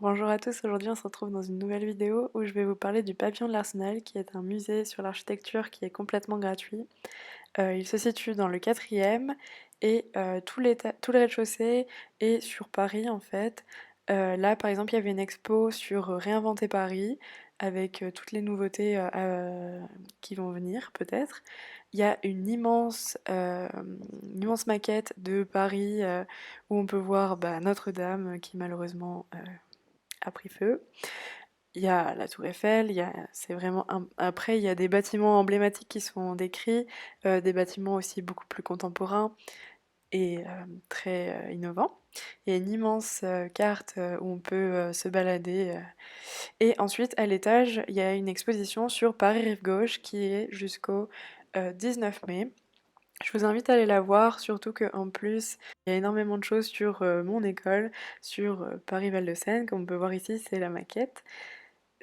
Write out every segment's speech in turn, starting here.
Bonjour à tous, aujourd'hui on se retrouve dans une nouvelle vidéo où je vais vous parler du Pavillon de l'Arsenal qui est un musée sur l'architecture qui est complètement gratuit. Il se situe dans le 4e et tout le rez-de-chaussée est sur Paris en fait. Là par exemple il y avait une expo sur Réinventer Paris avec toutes les nouveautés qui vont venir peut-être. Il y a une immense maquette de Paris où on peut voir Notre-Dame qui malheureusement a pris feu. Il y a la Tour Eiffel, c'est vraiment après il y a des bâtiments emblématiques qui sont décrits, des bâtiments aussi beaucoup plus contemporains et très innovants. Il y a une immense carte où on peut se balader. Et ensuite, à l'étage, il y a une exposition sur Paris Rive Gauche qui est jusqu'au 19 mai. Je vous invite à aller la voir, surtout qu'en plus, il y a énormément de choses sur mon école, sur Paris-Val de Seine. Comme on peut voir ici, c'est la maquette.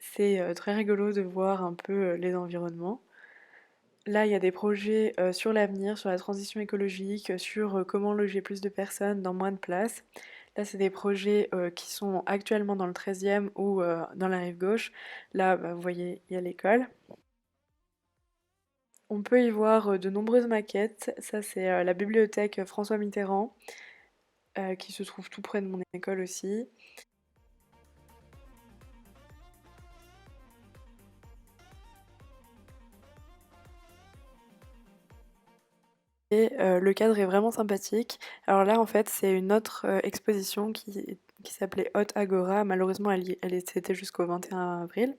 C'est très rigolo de voir un peu les environnements. Là, il y a des projets sur l'avenir, sur la transition écologique, sur comment loger plus de personnes dans moins de place. Là, c'est des projets qui sont actuellement dans le 13e ou dans la rive gauche. Là, vous voyez, il y a l'école. On peut y voir de nombreuses maquettes. Ça, c'est la bibliothèque François Mitterrand, qui se trouve tout près de mon école aussi. Et le cadre est vraiment sympathique. Alors là, en fait, c'est une autre exposition qui s'appelait Hot Agora. Malheureusement, c'était jusqu'au 21 avril.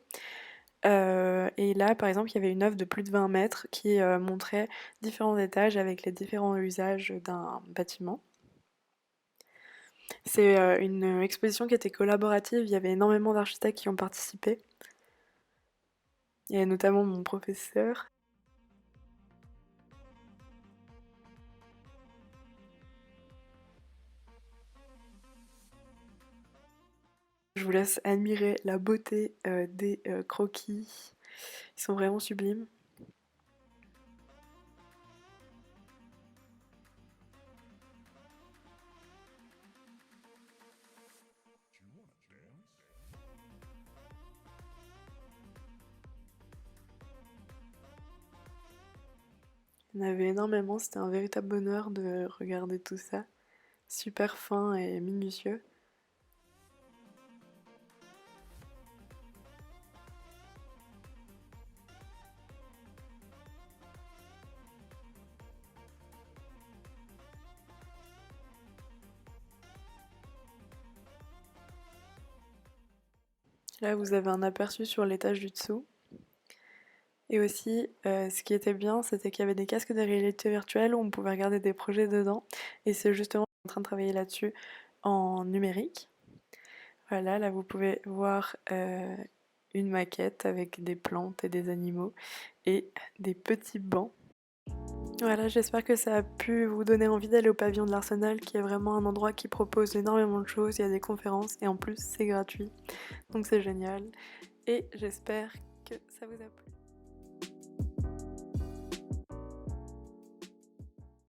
Et là, par exemple, il y avait une œuvre de plus de 20 mètres qui montrait différents étages avec les différents usages d'un bâtiment. C'est une exposition qui était collaborative, il y avait énormément d'architectes qui ont participé. Il y a notamment mon professeur. Je vous laisse admirer la beauté des croquis. Ils sont vraiment sublimes. Il y en avait énormément, c'était un véritable bonheur de regarder tout ça. Super fin et minutieux. Là, vous avez un aperçu sur l'étage du dessous. Et aussi, ce qui était bien, c'était qu'il y avait des casques de réalité virtuelle où on pouvait regarder des projets dedans. Et c'est justement en train de travailler là-dessus en numérique. Voilà, là vous pouvez voir une maquette avec des plantes et des animaux et des petits bancs. Voilà, j'espère que ça a pu vous donner envie d'aller au pavillon de l'Arsenal, qui est vraiment un endroit qui propose énormément de choses. Il y a des conférences et en plus c'est gratuit, donc c'est génial. Et j'espère que ça vous a plu.